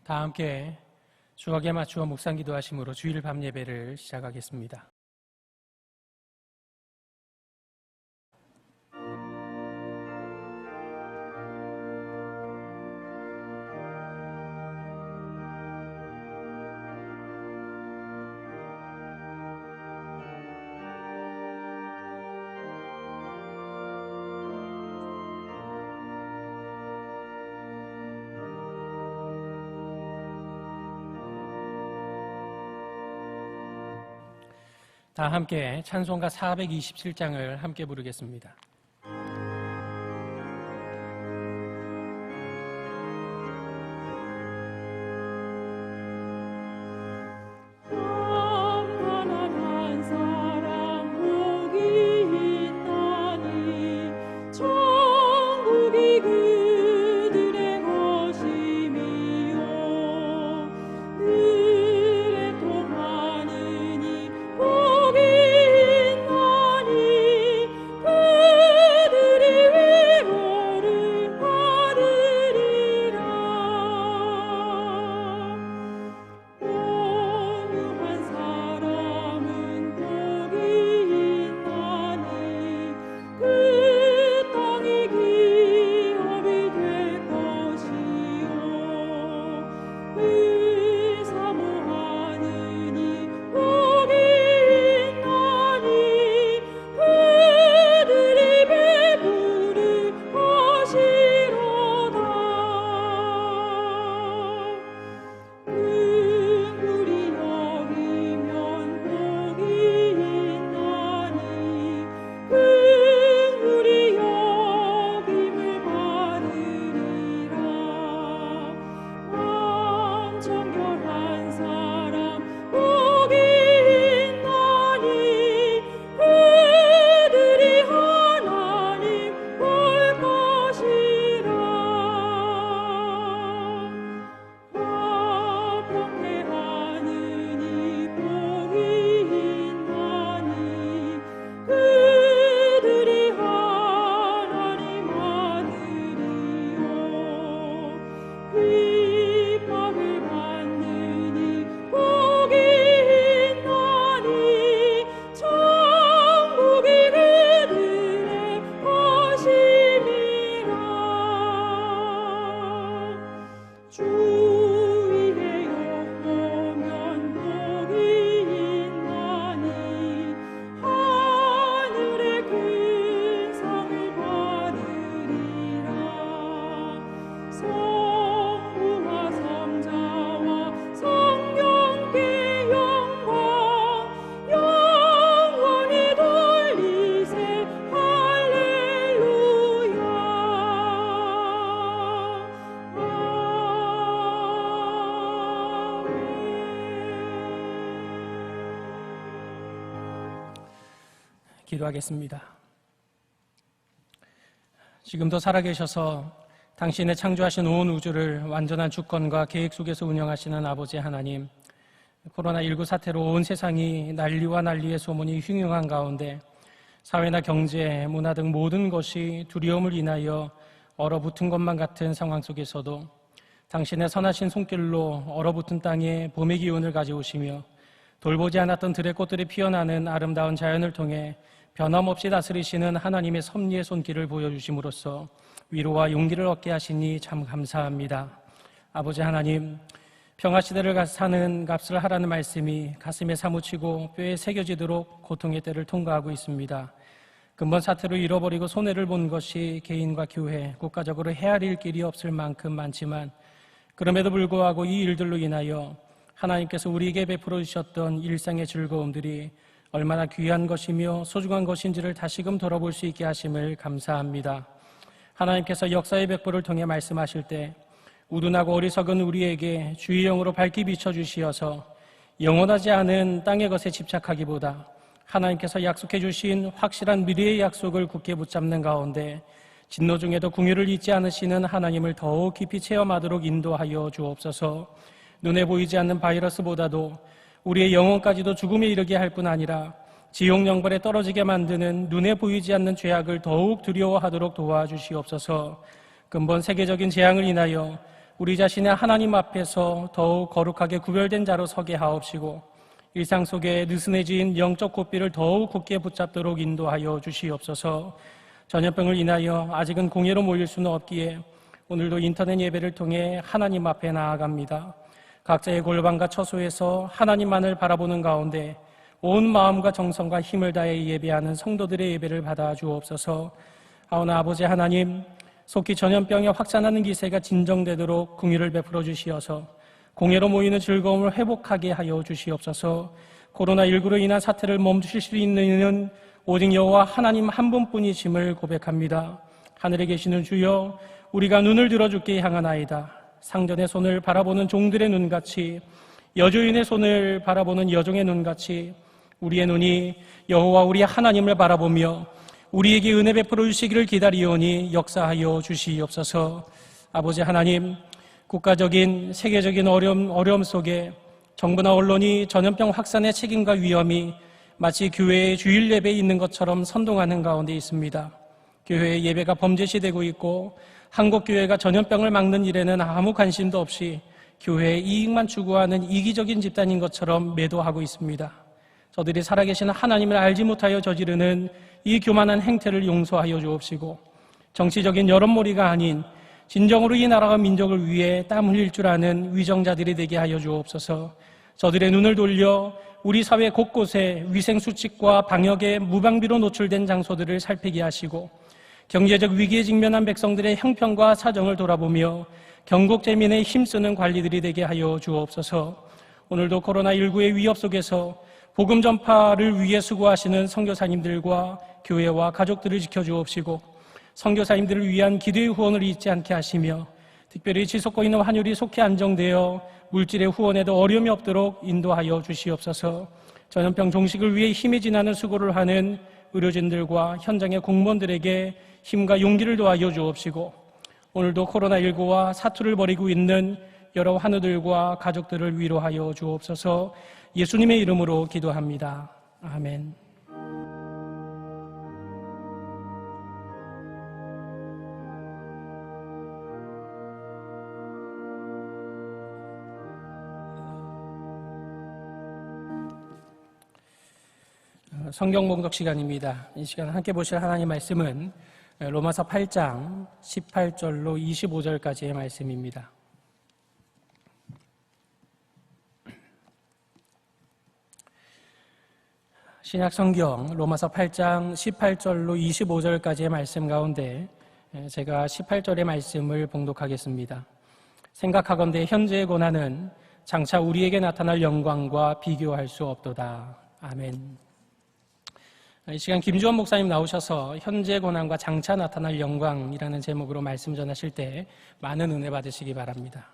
다 함께 주역에 맞추어 묵상 기도하심으로 주일 밤 예배를 시작하겠습니다. 다 함께 찬송가 427장을 함께 부르겠습니다. 기도하겠습니다. 지금도 살아계셔서 당신의 창조하신 온 우주를 완전한 주권과 계획 속에서 운영하시는 아버지 하나님, 코로나19 사태로 온 세상이 난리와 난리의 소문이 흉흉한 가운데 사회나 경제, 문화 등 모든 것이 두려움을 인하여 얼어붙은 것만 같은 상황 속에서도 당신의 선하신 손길로 얼어붙은 땅에 봄의 기운을 가져오시며 돌보지 않았던 들의 꽃들이 피어나는 아름다운 자연을 통해 변함없이 다스리시는 하나님의 섭리의 손길을 보여주심으로써 위로와 용기를 얻게 하시니 참 감사합니다. 아버지 하나님, 평화시대를 사는 값을 하라는 말씀이 가슴에 사무치고 뼈에 새겨지도록 고통의 때를 통과하고 있습니다. 근본 사태로 잃어버리고 손해를 본 것이 개인과 교회, 국가적으로 헤아릴 길이 없을 만큼 많지만 그럼에도 불구하고 이 일들로 인하여 하나님께서 우리에게 베풀어 주셨던 일상의 즐거움들이 얼마나 귀한 것이며 소중한 것인지를 다시금 돌아볼 수 있게 하심을 감사합니다. 하나님께서 역사의 벽보를 통해 말씀하실 때 우둔하고 어리석은 우리에게 주의 영으로 밝게 비춰주시어서 영원하지 않은 땅의 것에 집착하기보다 하나님께서 약속해 주신 확실한 미래의 약속을 굳게 붙잡는 가운데 진노 중에도 긍휼을 잊지 않으시는 하나님을 더욱 깊이 체험하도록 인도하여 주옵소서. 눈에 보이지 않는 바이러스보다도 우리의 영혼까지도 죽음에 이르게 할 뿐 아니라 지옥 영벌에 떨어지게 만드는 눈에 보이지 않는 죄악을 더욱 두려워하도록 도와주시옵소서. 근본 세계적인 재앙을 인하여 우리 자신의 하나님 앞에서 더욱 거룩하게 구별된 자로 서게 하옵시고 일상 속에 느슨해진 영적 고삐를 더욱 굳게 붙잡도록 인도하여 주시옵소서. 전염병을 인하여 아직은 공예로 모일 수는 없기에 오늘도 인터넷 예배를 통해 하나님 앞에 나아갑니다. 각자의 골방과 처소에서 하나님만을 바라보는 가운데 온 마음과 정성과 힘을 다해 예배하는 성도들의 예배를 받아 주옵소서. 하오나 아버지 하나님, 속히 전염병의 확산하는 기세가 진정되도록 긍휼을 베풀어 주시어서 공예로 모이는 즐거움을 회복하게 하여 주시옵소서. 코로나19로 인한 사태를 멈추실 수 있는 이는 오직 여호와 하나님 한 분뿐이심을 고백합니다. 하늘에 계시는 주여, 우리가 눈을 들어 주께 향하나이다. 상전의 손을 바라보는 종들의 눈같이, 여주인의 손을 바라보는 여종의 눈같이 우리의 눈이 여호와 우리 하나님을 바라보며 우리에게 은혜 베풀어 주시기를 기다리오니 역사하여 주시옵소서. 아버지 하나님, 국가적인 세계적인 어려움 속에 정부나 언론이 전염병 확산의 책임과 위험이 마치 교회의 주일 예배에 있는 것처럼 선동하는 가운데 있습니다. 교회의 예배가 범죄시되고 있고 한국교회가 전염병을 막는 일에는 아무 관심도 없이 교회의 이익만 추구하는 이기적인 집단인 것처럼 매도하고 있습니다. 저들이 살아계신 하나님을 알지 못하여 저지르는 이 교만한 행태를 용서하여 주옵시고 정치적인 여론몰이가 아닌 진정으로 이 나라와 민족을 위해 땀 흘릴 줄 아는 위정자들이 되게 하여 주옵소서. 저들의 눈을 돌려 우리 사회 곳곳에 위생수칙과 방역에 무방비로 노출된 장소들을 살피게 하시고 경제적 위기에 직면한 백성들의 형편과 사정을 돌아보며 경곡재민에 힘쓰는 관리들이 되게 하여 주옵소서. 오늘도 코로나19의 위협 속에서 복음 전파를 위해 수고하시는 선교사님들과 교회와 가족들을 지켜주옵시고 선교사님들을 위한 기도의 후원을 잊지 않게 하시며 특별히 지속고 있는 환율이 속히 안정되어 물질의 후원에도 어려움이 없도록 인도하여 주시옵소서. 전염병 종식을 위해 힘이 지나는 수고를 하는 의료진들과 현장의 공무원들에게 힘과 용기를 더하여 주옵시고 오늘도 코로나19와 사투를 벌이고 있는 여러 환우들과 가족들을 위로하여 주옵소서. 예수님의 이름으로 기도합니다. 아멘. 성경 봉독 시간입니다. 이 시간 함께 보실 하나님 말씀은 로마서 8장 18절로 25절까지의 말씀입니다. 신약 성경 로마서 8장 18절로 25절까지의 말씀 가운데 제가 18절의 말씀을 봉독하겠습니다. 생각하건대 현재의 고난은 장차 우리에게 나타날 영광과 비교할 수 없도다. 아멘. 이 시간 김주원 목사님 나오셔서 현재 고난과 장차 나타날 영광이라는 제목으로 말씀 전하실 때 많은 은혜 받으시기 바랍니다.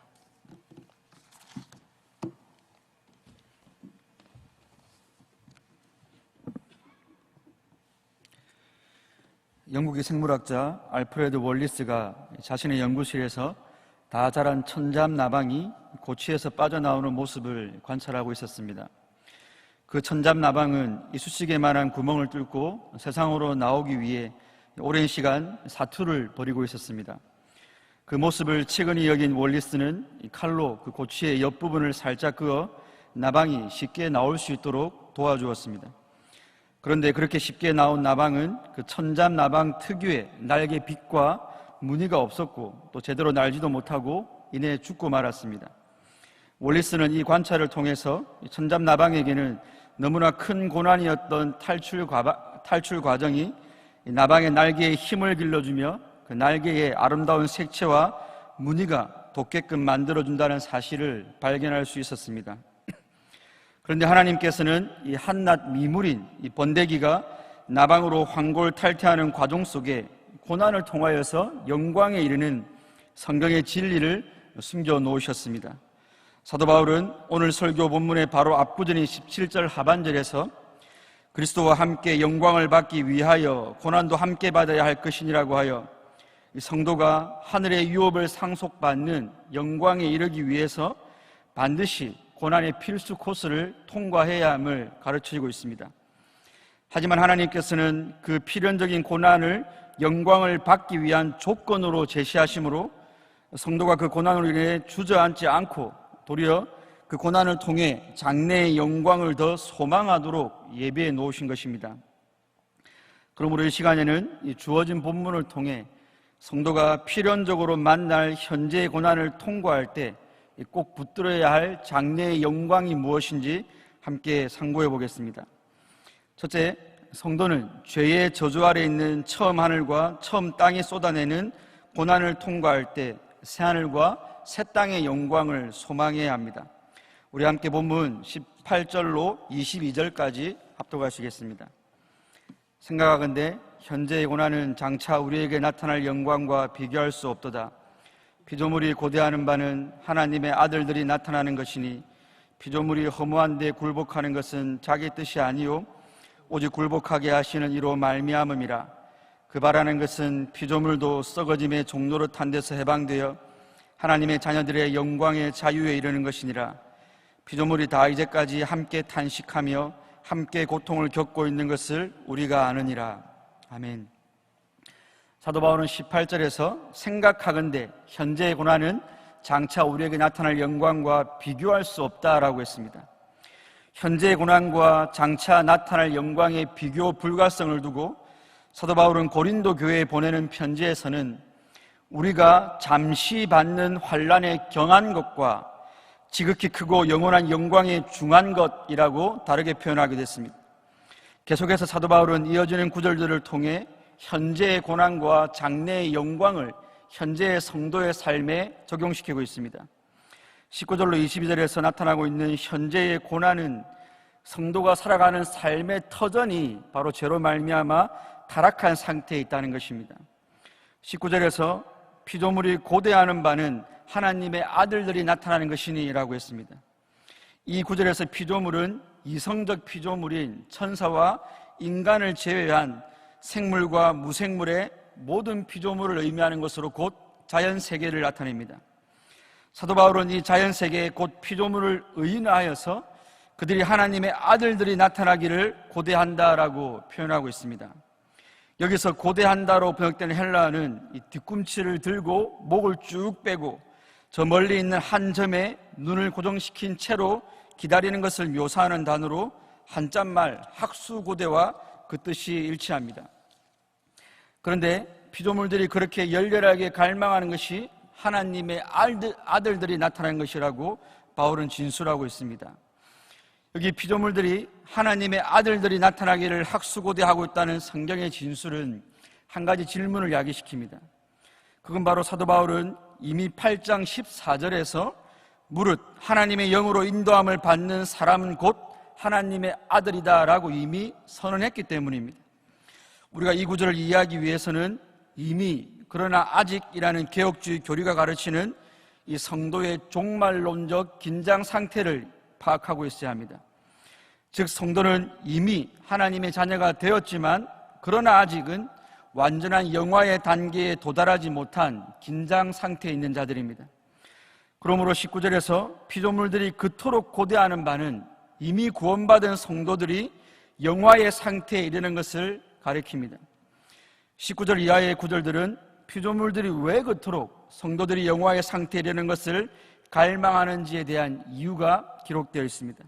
영국의 생물학자 알프레드 월리스가 자신의 연구실에서 다 자란 천잠나방이 고치에서 빠져나오는 모습을 관찰하고 있었습니다. 그 천잠나방은 이쑤시개만한 구멍을 뚫고 세상으로 나오기 위해 오랜 시간 사투를 벌이고 있었습니다. 그 모습을 측은히 여긴 월리스는 칼로 그 고치의 옆부분을 살짝 그어 나방이 쉽게 나올 수 있도록 도와주었습니다. 그런데 그렇게 쉽게 나온 나방은 그 천잠나방 특유의 날개 빛과 무늬가 없었고 또 제대로 날지도 못하고 이내 죽고 말았습니다. 월리스는 이 관찰을 통해서 천잠나방에게는 너무나 큰 고난이었던 탈출 과정이 나방의 날개에 힘을 길러주며 그 날개의 아름다운 색채와 무늬가 돋게끔 만들어준다는 사실을 발견할 수 있었습니다. 그런데 하나님께서는 이 한낱 미물인 이 번데기가 나방으로 환골탈퇴하는 과정 속에 고난을 통하여서 영광에 이르는 성경의 진리를 숨겨 놓으셨습니다. 사도 바울은 오늘 설교 본문의 바로 앞부분인 17절 하반절에서 그리스도와 함께 영광을 받기 위하여 고난도 함께 받아야 할 것이니라고 하여 성도가 하늘의 유업을 상속받는 영광에 이르기 위해서 반드시 고난의 필수 코스를 통과해야 함을 가르치고 있습니다. 하지만 하나님께서는 그 필연적인 고난을 영광을 받기 위한 조건으로 제시하시므로 성도가 그 고난으로 인해 주저앉지 않고 도리어 그 고난을 통해 장래의 영광을 더 소망하도록 예비해 놓으신 것입니다. 그러므로 이 시간에는 이 주어진 본문을 통해 성도가 필연적으로 만날 현재의 고난을 통과할 때 꼭 붙들어야 할 장래의 영광이 무엇인지 함께 상고해 보겠습니다. 첫째, 성도는 죄의 저주 아래 있는 처음 하늘과 처음 땅이 쏟아내는 고난을 통과할 때 새하늘과 새 땅의 영광을 소망해야 합니다. 우리 함께 본문 18절로 22절까지 합독하시겠습니다. 생각하건대 현재의 고난은 장차 우리에게 나타날 영광과 비교할 수 없도다. 피조물이 고대하는 바는 하나님의 아들들이 나타나는 것이니 피조물이 허무한 데 굴복하는 것은 자기 뜻이 아니요 오직 굴복하게 하시는 이로 말미암음이라. 그 바라는 것은 피조물도 썩어짐의 종노릇한 데서 해방되어 하나님의 자녀들의 영광의 자유에 이르는 것이니라. 피조물이 다 이제까지 함께 탄식하며 함께 고통을 겪고 있는 것을 우리가 아느니라. 아멘. 사도 바울은 18절에서 생각하건대 현재의 고난은 장차 우리에게 나타날 영광과 비교할 수 없다라고 했습니다. 현재의 고난과 장차 나타날 영광의 비교 불가성을 두고 사도 바울은 고린도 교회에 보내는 편지에서는 우리가 잠시 받는 환난에 경한 것과 지극히 크고 영원한 영광에 중한 것이라고 다르게 표현하게 됐습니다. 계속해서 사도 바울은 이어지는 구절들을 통해 현재의 고난과 장래의 영광을 현재의 성도의 삶에 적용시키고 있습니다. 19절로 22절에서 나타나고 있는 현재의 고난은 성도가 살아가는 삶의 터전이 바로 죄로 말미암아 타락한 상태에 있다는 것입니다. 19절에서 피조물이 고대하는 바는 하나님의 아들들이 나타나는 것이니 라고 했습니다. 이 구절에서 피조물은 이성적 피조물인 천사와 인간을 제외한 생물과 무생물의 모든 피조물을 의미하는 것으로 곧 자연세계를 나타냅니다. 사도 바울은 이 자연세계 곧 피조물을 의인화하여서 그들이 하나님의 아들들이 나타나기를 고대한다라고 표현하고 있습니다. 여기서 고대한다로 번역된 헬라어는 이 뒤꿈치를 들고 목을 쭉 빼고 저 멀리 있는 한 점에 눈을 고정시킨 채로 기다리는 것을 묘사하는 단어로 한자말 학수고대와 그 뜻이 일치합니다. 그런데 피조물들이 그렇게 열렬하게 갈망하는 것이 하나님의 아들들이 나타나는 것이라고 바울은 진술하고 있습니다. 여기 피조물들이 하나님의 아들들이 나타나기를 학수고대하고 있다는 성경의 진술은 한 가지 질문을 야기시킵니다. 그건 바로 사도 바울은 이미 8장 14절에서 무릇 하나님의 영으로 인도함을 받는 사람은 곧 하나님의 아들이다 라고 이미 선언했기 때문입니다. 우리가 이 구절을 이해하기 위해서는 이미 그러나 아직이라는 개혁주의 교리가 가르치는 이 성도의 종말론적 긴장 상태를 파악하고 있어야 합니다. 즉 성도는 이미 하나님의 자녀가 되었지만 그러나 아직은 완전한 영화의 단계에 도달하지 못한 긴장 상태에 있는 자들입니다. 그러므로 19절에서 피조물들이 그토록 고대하는 바는 이미 구원받은 성도들이 영화의 상태에 이르는 것을 가리킵니다. 19절 이하의 구절들은 피조물들이 왜 그토록 성도들이 영화의 상태에 이르는 것을 갈망하는지에 대한 이유가 기록되어 있습니다.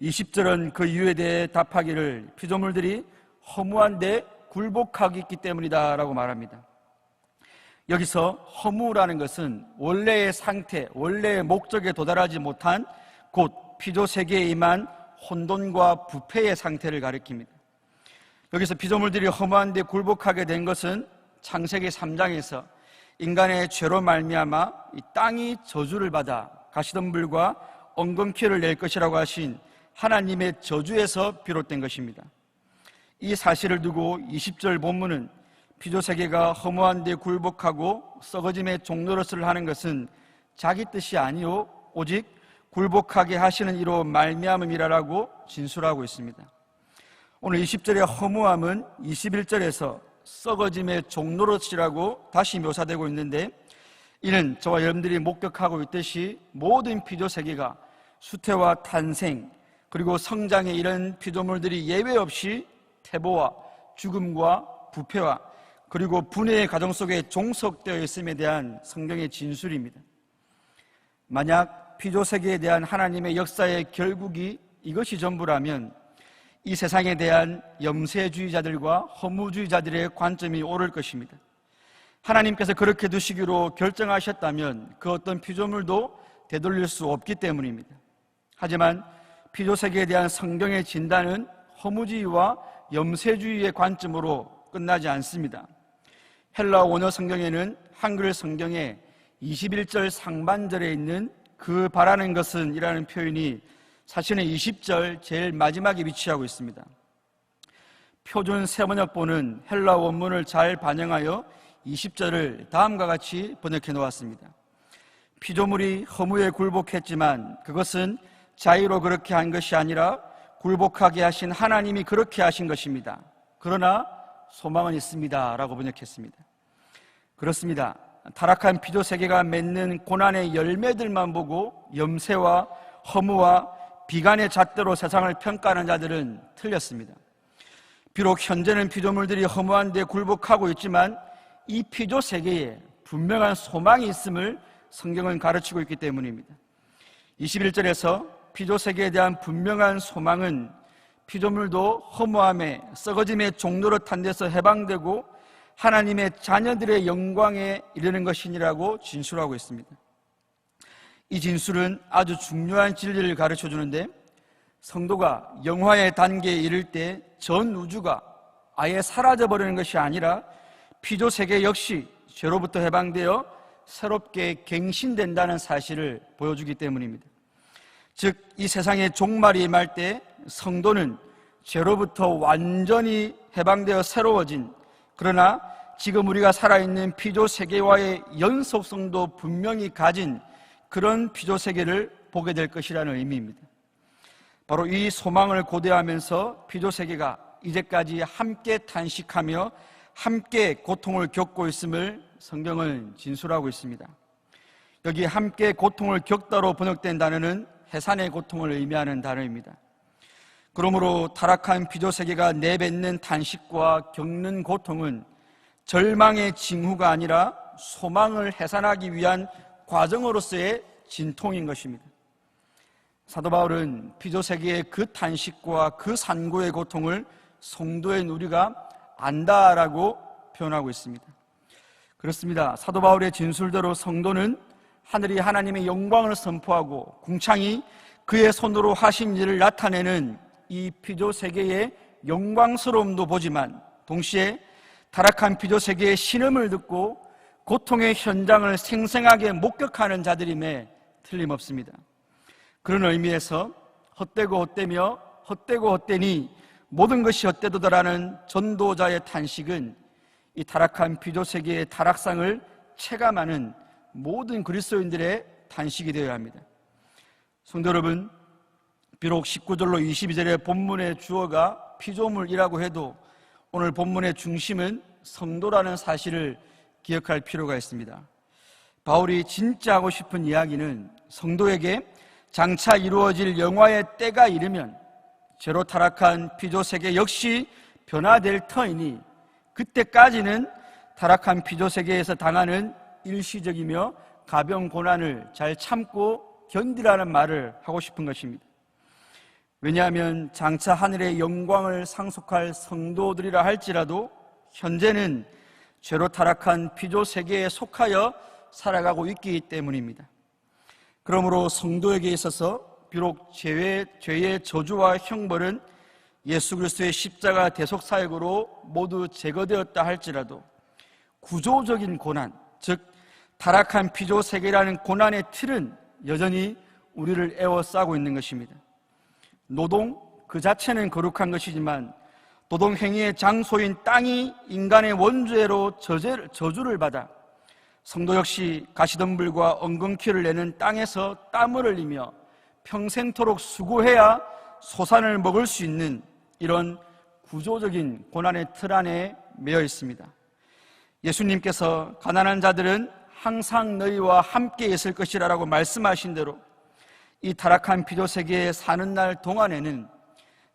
20절은 그 이유에 대해 답하기를 피조물들이 허무한데 굴복하기 있기 때문이다 라고 말합니다. 여기서 허무라는 것은 원래의 상태, 원래의 목적에 도달하지 못한 곧 피조세계에 임한 혼돈과 부패의 상태를 가리킵니다. 여기서 피조물들이 허무한데 굴복하게 된 것은 창세기 3장에서 인간의 죄로 말미암아 이 땅이 저주를 받아 가시덤불과 엉겅퀴를 낼 것이라고 하신 하나님의 저주에서 비롯된 것입니다. 이 사실을 두고 20절 본문은 피조세계가 허무한 데 굴복하고 썩어짐의 종노릇을 하는 것은 자기 뜻이 아니요 오직 굴복하게 하시는 이로 말미암음이라고 진술하고 있습니다. 오늘 20절의 허무함은 21절에서 썩어짐의 종노릇이라고 다시 묘사되고 있는데 이는 저와 여러분들이 목격하고 있듯이 모든 피조세계가 수태와 탄생 그리고 성장에 이른 피조물들이 예외 없이 태보와 죽음과 부패와 그리고 분해의 과정 속에 종속되어 있음에 대한 성경의 진술입니다. 만약 피조세계에 대한 하나님의 역사의 결국이 이것이 전부라면 이 세상에 대한 염세주의자들과 허무주의자들의 관점이 옳을 것입니다. 하나님께서 그렇게 두시기로 결정하셨다면 그 어떤 피조물도 되돌릴 수 없기 때문입니다. 하지만 피조세계에 대한 성경의 진단은 허무주의와 염세주의의 관점으로 끝나지 않습니다. 헬라어 원어 성경에는 한글 성경에 21절 상반절에 있는 그 바라는 것은 이라는 표현이 사실은 20절 제일 마지막에 위치하고 있습니다. 표준 세번역본은 헬라 원문을 잘 반영하여 20절을 다음과 같이 번역해 놓았습니다. 피조물이 허무에 굴복했지만 그것은 자의로 그렇게 한 것이 아니라 굴복하게 하신 하나님이 그렇게 하신 것입니다. 그러나 소망은 있습니다 라고 번역했습니다. 그렇습니다. 타락한 피조세계가 맺는 고난의 열매들만 보고 염세와 허무와 비관의 잣대로 세상을 평가하는 자들은 틀렸습니다. 비록 현재는 피조물들이 허무한 데 굴복하고 있지만 이 피조세계에 분명한 소망이 있음을 성경은 가르치고 있기 때문입니다. 21절에서 피조세계에 대한 분명한 소망은 피조물도 허무함에 썩어짐의 종로로 탄 데서 해방되고 하나님의 자녀들의 영광에 이르는 것이니라고 진술하고 있습니다. 이 진술은 아주 중요한 진리를 가르쳐 주는데 성도가 영화의 단계에 이를 때 전 우주가 아예 사라져버리는 것이 아니라 피조세계 역시 죄로부터 해방되어 새롭게 갱신된다는 사실을 보여주기 때문입니다. 즉, 이 세상의 종말이 임할 때 성도는 죄로부터 완전히 해방되어 새로워진, 그러나 지금 우리가 살아있는 피조세계와의 연속성도 분명히 가진 그런 피조세계를 보게 될 것이라는 의미입니다. 바로 이 소망을 고대하면서 피조세계가 이제까지 함께 탄식하며 함께 고통을 겪고 있음을 성경은 진술하고 있습니다. 여기 함께 고통을 겪다로 번역된 단어는 해산의 고통을 의미하는 단어입니다. 그러므로 타락한 피조세계가 내뱉는 탄식과 겪는 고통은 절망의 징후가 아니라 소망을 해산하기 위한 과정으로서의 진통인 것입니다. 사도 바울은 피조세계의 그 탄식과 그 산고의 고통을 성도인 우리가 안다라고 표현하고 있습니다. 그렇습니다. 사도 바울의 진술대로 성도는 하늘이 하나님의 영광을 선포하고 궁창이 그의 손으로 하신 일을 나타내는 이 피조세계의 영광스러움도 보지만 동시에 타락한 피조세계의 신음을 듣고 고통의 현장을 생생하게 목격하는 자들임에 틀림없습니다. 그런 의미에서 헛되고 헛되며 헛되고 헛되니 모든 것이 헛되도다라는 전도자의 탄식은 이 타락한 피조세계의 타락상을 체감하는 모든 그리스도인들의 탄식이 되어야 합니다. 성도 여러분, 비록 19절로 22절의 본문의 주어가 피조물이라고 해도 오늘 본문의 중심은 성도라는 사실을 기억할 필요가 있습니다. 바울이 진짜 하고 싶은 이야기는 성도에게 장차 이루어질 영화의 때가 이르면 죄로 타락한 피조세계 역시 변화될 터이니 그때까지는 타락한 피조세계에서 당하는 일시적이며 가벼운 고난을 잘 참고 견디라는 말을 하고 싶은 것입니다. 왜냐하면 장차 하늘의 영광을 상속할 성도들이라 할지라도 현재는 죄로 타락한 피조세계에 속하여 살아가고 있기 때문입니다. 그러므로 성도에게 있어서 비록 죄의 저주와 형벌은 예수 그리스도의 십자가 대속 사역으로 모두 제거되었다 할지라도 구조적인 고난, 즉 타락한 피조세계라는 고난의 틀은 여전히 우리를 에워싸고 있는 것입니다. 노동 그 자체는 거룩한 것이지만 노동 행위의 장소인 땅이 인간의 원죄로 저주를 받아 성도 역시 가시덤불과 엉겅퀴를 내는 땅에서 땀을 흘리며 평생토록 수고해야 소산을 먹을 수 있는 이런 구조적인 고난의 틀 안에 매여 있습니다. 예수님께서 가난한 자들은 항상 너희와 함께 있을 것이라고 말씀하신 대로 이 타락한 피조세계에 사는 날 동안에는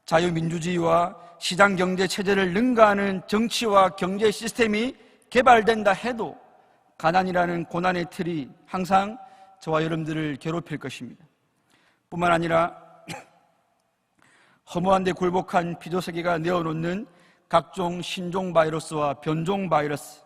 자유민주주의와 시장경제 체제를 능가하는 정치와 경제 시스템이 개발된다 해도 가난이라는 고난의 틀이 항상 저와 여러분들을 괴롭힐 것입니다. 뿐만 아니라 허무한 데 굴복한 피조세계가 내어놓는 각종 신종 바이러스와 변종 바이러스,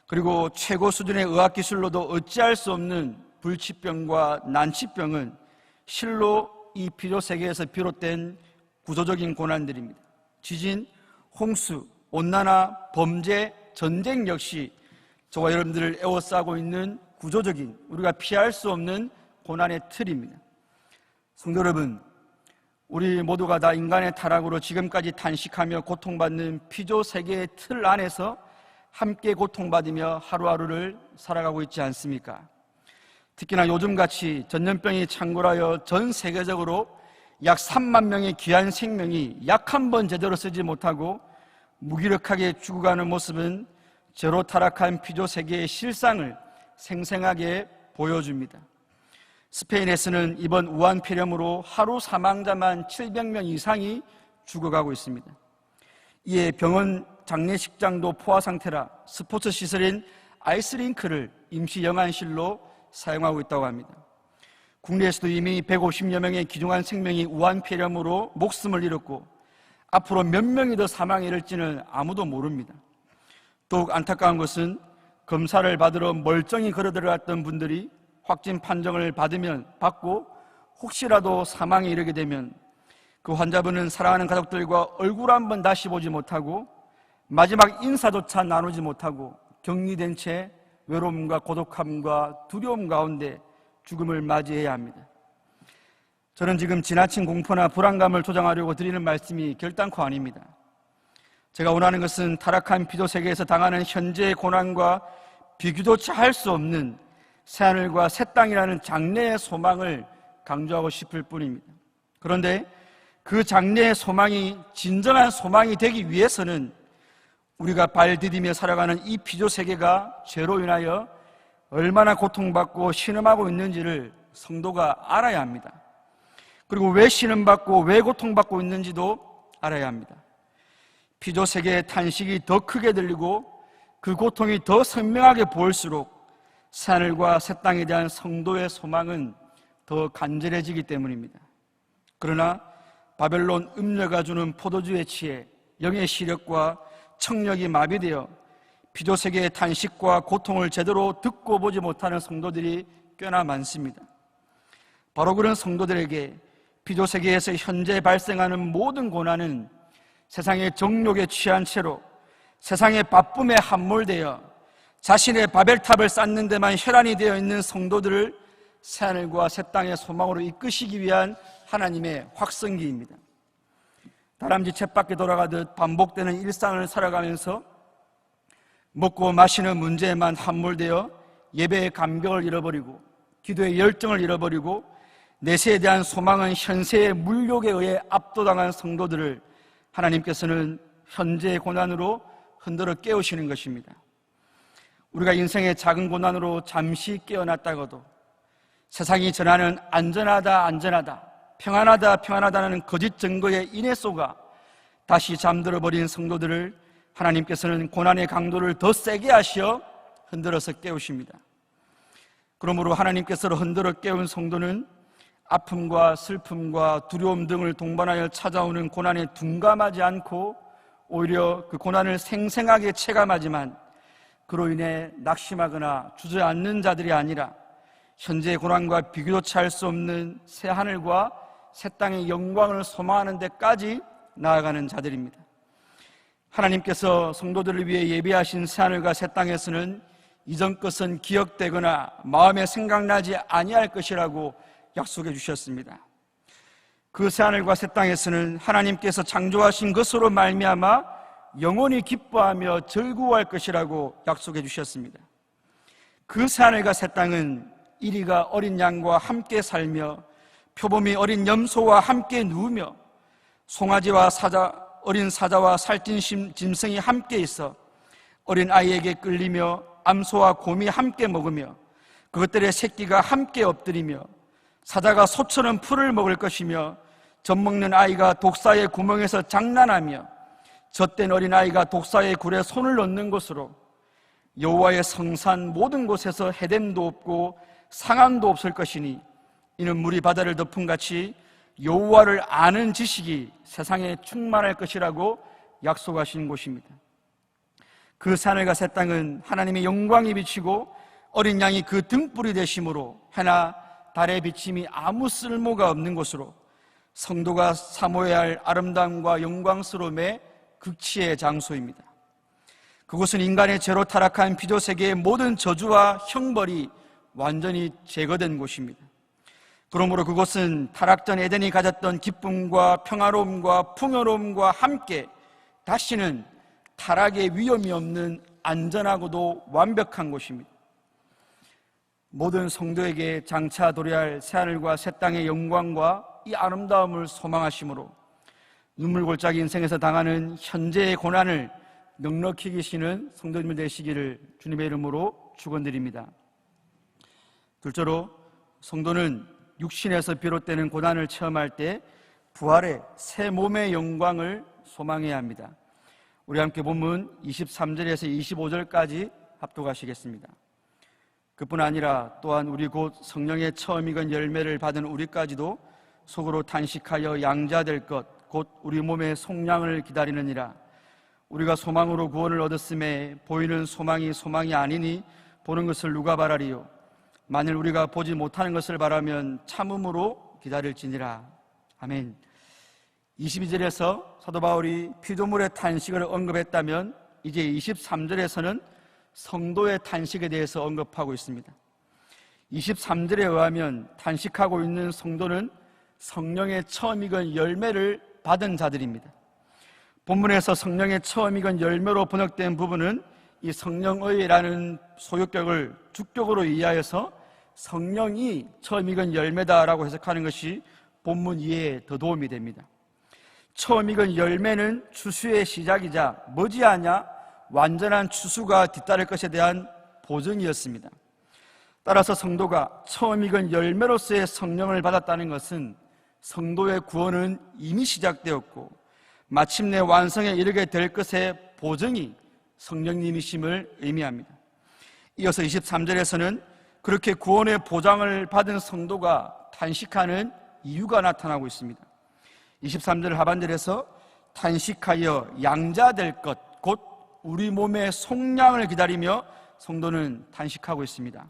그리고 최고 수준의 의학기술로도 어찌할 수 없는 불치병과 난치병은 실로 이 피조세계에서 비롯된 구조적인 고난들입니다. 지진, 홍수, 온난화, 범죄, 전쟁 역시 저와 여러분들을 에워싸고 있는 구조적인, 우리가 피할 수 없는 고난의 틀입니다. 성도 여러분, 우리 모두가 다 인간의 타락으로 지금까지 탄식하며 고통받는 피조세계의 틀 안에서 함께 고통받으며 하루하루를 살아가고 있지 않습니까? 특히나 요즘같이 전염병이 창궐하여 전 세계적으로 약 3만 명의 귀한 생명이 약 한 번 제대로 쓰지 못하고 무기력하게 죽어가는 모습은 죄로 타락한 피조세계의 실상을 생생하게 보여줍니다. 스페인에서는 이번 우한폐렴으로 하루 사망자만 700명 이상이 죽어가고 있습니다. 이에 병원 장례식장도 포화 상태라 스포츠 시설인 아이스링크를 임시 영안실로 사용하고 있다고 합니다. 국내에서도 이미 150여 명의 귀중한 생명이 우한폐렴으로 목숨을 잃었고 앞으로 몇 명이 더 사망에 이를지는 아무도 모릅니다. 더욱 안타까운 것은 검사를 받으러 멀쩡히 걸어 들어갔던 분들이 확진 판정을 받고 혹시라도 사망에 이르게 되면 그 환자분은 사랑하는 가족들과 얼굴 한번 다시 보지 못하고 마지막 인사조차 나누지 못하고 격리된 채 외로움과 고독함과 두려움 가운데 죽음을 맞이해야 합니다. 저는 지금 지나친 공포나 불안감을 조장하려고 드리는 말씀이 결단코 아닙니다. 제가 원하는 것은 타락한 피조세계에서 당하는 현재의 고난과 비교조차 할 수 없는 새하늘과 새 땅이라는 장래의 소망을 강조하고 싶을 뿐입니다. 그런데 그 장래의 소망이 진정한 소망이 되기 위해서는 우리가 발 디디며 살아가는 이 피조세계가 죄로 인하여 얼마나 고통받고 신음하고 있는지를 성도가 알아야 합니다. 그리고 왜 신음받고 왜 고통받고 있는지도 알아야 합니다. 피조세계의 탄식이 더 크게 들리고 그 고통이 더 선명하게 보일수록 새하늘과 새 땅에 대한 성도의 소망은 더 간절해지기 때문입니다. 그러나 바벨론 음녀가 주는 포도주에 취해 영의 시력과 청력이 마비되어 피조세계의 탄식과 고통을 제대로 듣고 보지 못하는 성도들이 꽤나 많습니다. 바로 그런 성도들에게 피조세계에서 현재 발생하는 모든 고난은 세상의 정욕에 취한 채로 세상의 바쁨에 함몰되어 자신의 바벨탑을 쌓는 데만 혈안이 되어 있는 성도들을 새하늘과 새 땅의 소망으로 이끄시기 위한 하나님의 확성기입니다. 다람쥐 쳇바퀴 돌아가듯 반복되는 일상을 살아가면서 먹고 마시는 문제에만 함몰되어 예배의 감격을 잃어버리고 기도의 열정을 잃어버리고 내세에 대한 소망은 현세의 물욕에 의해 압도당한 성도들을 하나님께서는 현재의 고난으로 흔들어 깨우시는 것입니다. 우리가 인생의 작은 고난으로 잠시 깨어났다가도 세상이 전하는 안전하다, 평안하다는 거짓 증거에 인해 쏘가 다시 잠들어 버린 성도들을 하나님께서는 고난의 강도를 더 세게 하시어 흔들어서 깨우십니다. 그러므로 하나님께서 흔들어 깨운 성도는 아픔과 슬픔과 두려움 등을 동반하여 찾아오는 고난에 둔감하지 않고 오히려 그 고난을 생생하게 체감하지만 그로 인해 낙심하거나 주저앉는 자들이 아니라 현재의 고난과 비교조차 할 수 없는 새 하늘과 새 땅의 영광을 소망하는 데까지 나아가는 자들입니다. 하나님께서 성도들을 위해 예비하신 새 하늘과 새 땅에서는 이전 것은 기억되거나 마음에 생각나지 아니할 것이라고 약속해 주셨습니다. 그 새 하늘과 새 땅에서는 하나님께서 창조하신 것으로 말미암아 영원히 기뻐하며 즐거워할 것이라고 약속해 주셨습니다. 그 새 하늘과 새 땅은 이리가 어린 양과 함께 살며 표범이 어린 염소와 함께 누우며 송아지와 어린 사자와 살찐 짐승이 함께 있어 어린 아이에게 끌리며 암소와 곰이 함께 먹으며 그것들의 새끼가 함께 엎드리며 사자가 소처럼 풀을 먹을 것이며 젖먹는 아이가 독사의 구멍에서 장난하며 젖된 어린아이가 독사의 굴에 손을 넣는 곳으로 여호와의 성산 모든 곳에서 해됨도 없고 상함도 없을 것이니 이는 물이 바다를 덮은 같이 여호와를 아는 지식이 세상에 충만할 것이라고 약속하신 곳입니다. 그 산을과 새 땅은 하나님의 영광이 비치고 어린 양이 그 등불이 되심으로 해나 달의 비침이 아무 쓸모가 없는 곳으로 성도가 사모해야 할 아름다움과 영광스러움의 극치의 장소입니다. 그곳은 인간의 죄로 타락한 피조세계의 모든 저주와 형벌이 완전히 제거된 곳입니다. 그러므로 그곳은 타락 전 에덴이 가졌던 기쁨과 평화로움과 풍요로움과 함께 다시는 타락의 위험이 없는 안전하고도 완벽한 곳입니다. 모든 성도에게 장차 도래할 새하늘과 새 땅의 영광과 이 아름다움을 소망하심으로 눈물골짜기 인생에서 당하는 현재의 고난을 넉넉히 이기시는 성도님들 되시기를 주님의 이름으로 축원드립니다. 둘째로, 성도는 육신에서 비롯되는 고난을 체험할 때 부활의 새 몸의 영광을 소망해야 합니다. 우리 함께 본문 23절에서 25절까지 합독하시겠습니다. 그뿐 아니라 또한 우리 곧 성령의 처음 익은 열매를 받은 우리까지도 속으로 탄식하여 양자될 것 곧 우리 몸의 속량을 기다리느니라. 우리가 소망으로 구원을 얻었음에 보이는 소망이 아니니 보는 것을 누가 바라리요. 만일 우리가 보지 못하는 것을 바라면 참음으로 기다릴지니라. 아멘. 22절에서 사도 바울이 피조물의 탄식을 언급했다면 이제 23절에서는 성도의 탄식에 대해서 언급하고 있습니다. 23절에 의하면 탄식하고 있는 성도는 성령의 처음 익은 열매를 받은 자들입니다. 본문에서 성령의 처음 익은 열매로 번역된 부분은 이 성령의라는 소유격을 주격으로 이해하여서 성령이 처음 익은 열매다라고 해석하는 것이 본문 이해에 더 도움이 됩니다. 처음 익은 열매는 추수의 시작이자 머지않아 완전한 추수가 뒤따를 것에 대한 보증이었습니다. 따라서 성도가 처음 익은 열매로서의 성령을 받았다는 것은 성도의 구원은 이미 시작되었고 마침내 완성에 이르게 될 것의 보증이 성령님이심을 의미합니다. 이어서 23절에서는 그렇게 구원의 보장을 받은 성도가 탄식하는 이유가 나타나고 있습니다. 23절 하반절에서 탄식하여 양자될 것 곧 우리 몸의 속량을 기다리며 성도는 탄식하고 있습니다.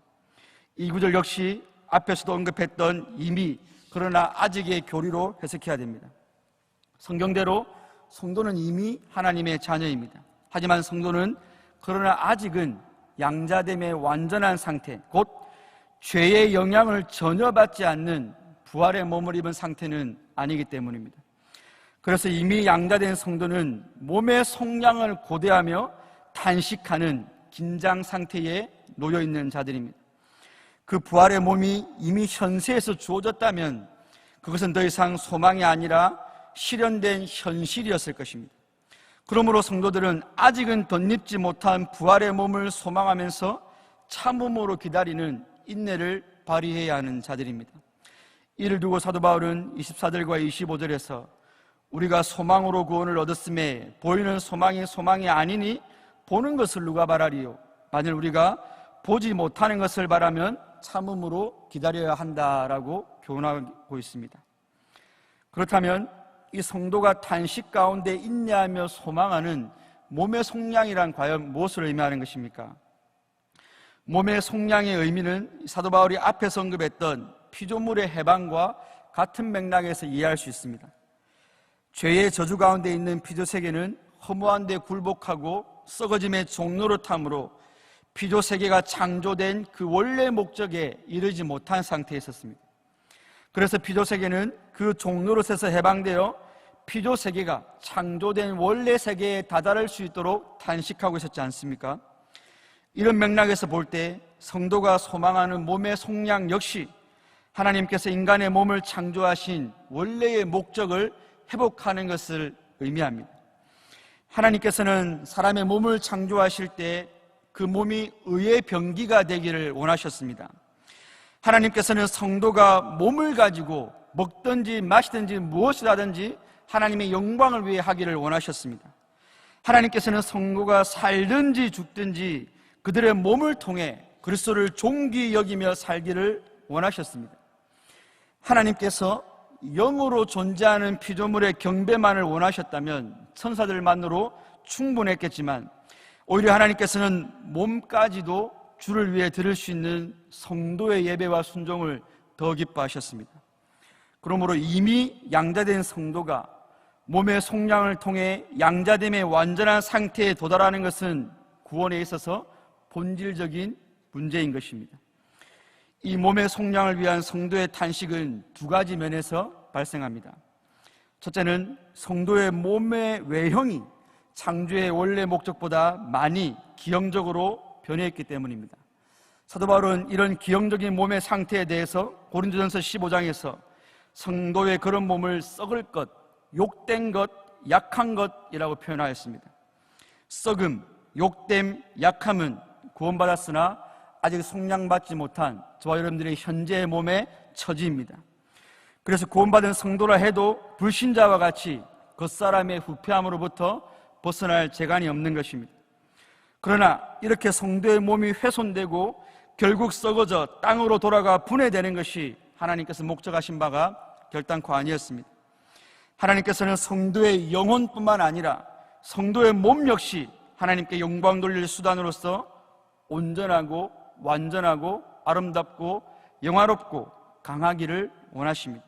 이 구절 역시 앞에서도 언급했던 이미 그러나 아직의 교리로 해석해야 됩니다. 성경대로 성도는 이미 하나님의 자녀입니다. 하지만 성도는 그러나 아직은 양자됨의 완전한 상태, 곧 죄의 영향을 전혀 받지 않는 부활의 몸을 입은 상태는 아니기 때문입니다. 그래서 이미 양자된 성도는 몸의 속량을 고대하며 탄식하는 긴장 상태에 놓여 있는 자들입니다. 그 부활의 몸이 이미 현세에서 주어졌다면 그것은 더 이상 소망이 아니라 실현된 현실이었을 것입니다. 그러므로 성도들은 아직은 덧입지 못한 부활의 몸을 소망하면서 참음으로 기다리는 인내를 발휘해야 하는 자들입니다. 이를 두고 사도 바울은 24절과 25절에서 우리가 소망으로 구원을 얻었음에 보이는 소망이 아니니 보는 것을 누가 바라리요. 만일 우리가 보지 못하는 것을 바라면 참음으로 기다려야 한다라고 교훈하고 있습니다. 그렇다면 이 성도가 탄식 가운데 인내하며 소망하는 몸의 속량이란 과연 무엇을 의미하는 것입니까? 몸의 속량의 의미는 사도 바울이 앞에서 언급했던 피조물의 해방과 같은 맥락에서 이해할 수 있습니다. 죄의 저주 가운데 있는 피조세계는 허무한 데 굴복하고 썩어짐의 종노릇함으로 피조세계가 창조된 그 원래 목적에 이르지 못한 상태에 있었습니다. 그래서 피조세계는 그 종노릇에서 해방되어 피조세계가 창조된 원래 세계에 다다를 수 있도록 탄식하고 있었지 않습니까? 이런 맥락에서 볼 때 성도가 소망하는 몸의 속량 역시 하나님께서 인간의 몸을 창조하신 원래의 목적을 회복하는 것을 의미합니다. 하나님께서는 사람의 몸을 창조하실 때 그 몸이 의의 병기가 되기를 원하셨습니다. 하나님께서는 성도가 몸을 가지고 먹든지 마시든지 무엇을 하든지 하나님의 영광을 위해 하기를 원하셨습니다. 하나님께서는 성도가 살든지 죽든지 그들의 몸을 통해 그리스도를 존귀 여기며 살기를 원하셨습니다. 하나님께서 영으로 존재하는 피조물의 경배만을 원하셨다면 천사들만으로 충분했겠지만 오히려 하나님께서는 몸까지도 주를 위해 드릴 수 있는 성도의 예배와 순종을 더 기뻐하셨습니다. 그러므로 이미 양자된 성도가 몸의 속량을 통해 양자됨의 완전한 상태에 도달하는 것은 구원에 있어서 본질적인 문제인 것입니다. 이 몸의 속량을 위한 성도의 탄식은 두 가지 면에서 발생합니다. 첫째는 성도의 몸의 외형이 창조의 원래 목적보다 많이 기형적으로 변해있기 때문입니다. 사도 바울은 이런 기형적인 몸의 상태에 대해서 고린도전서 15장에서 성도의 그런 몸을 썩을 것, 욕된 것, 약한 것이라고 표현하였습니다. 썩음, 욕됨, 약함은 구원받았으나 아직 속량받지 못한 저와 여러분들의 현재의 몸의 처지입니다. 그래서 구원받은 성도라 해도 불신자와 같이 겉사람의 후패함으로부터 벗어날 재간이 없는 것입니다. 그러나 이렇게 성도의 몸이 훼손되고 결국 썩어져 땅으로 돌아가 분해되는 것이 하나님께서 목적하신 바가 결단코 아니었습니다. 하나님께서는 성도의 영혼뿐만 아니라 성도의 몸 역시 하나님께 영광 돌릴 수단으로서 온전하고 완전하고 아름답고 영화롭고 강하기를 원하십니다.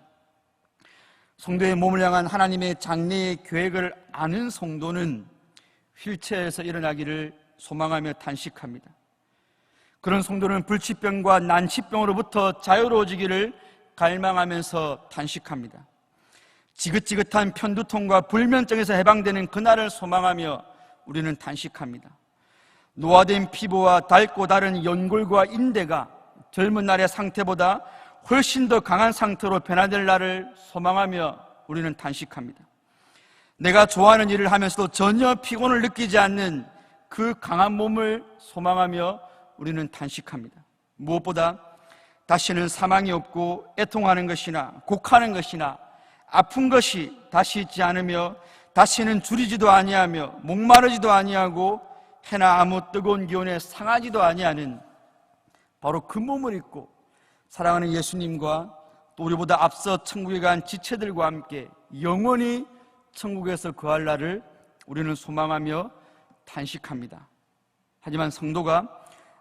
성도의 몸을 향한 하나님의 장래의 계획을 아는 성도는 휠체어에서 일어나기를 소망하며 탄식합니다. 그런 성도는 불치병과 난치병으로부터 자유로워지기를 갈망하면서 탄식합니다. 지긋지긋한 편두통과 불면증에서 해방되는 그날을 소망하며 우리는 탄식합니다. 노화된 피부와 닳고 다른 연골과 인대가 젊은 날의 상태보다 훨씬 더 강한 상태로 변화될 날을 소망하며 우리는 탄식합니다. 내가 좋아하는 일을 하면서도 전혀 피곤을 느끼지 않는 그 강한 몸을 소망하며 우리는 탄식합니다. 무엇보다 다시는 사망이 없고 애통하는 것이나 곡하는 것이나 아픈 것이 다시 있지 않으며 다시는 줄이지도 아니하며 목마르지도 아니하고 해나 아무 뜨거운 기온에 상하지도 아니하는 바로 그 몸을 입고 사랑하는 예수님과 또 우리보다 앞서 천국에 간 지체들과 함께 영원히 천국에서 거할 날을 우리는 소망하며 탄식합니다. 하지만 성도가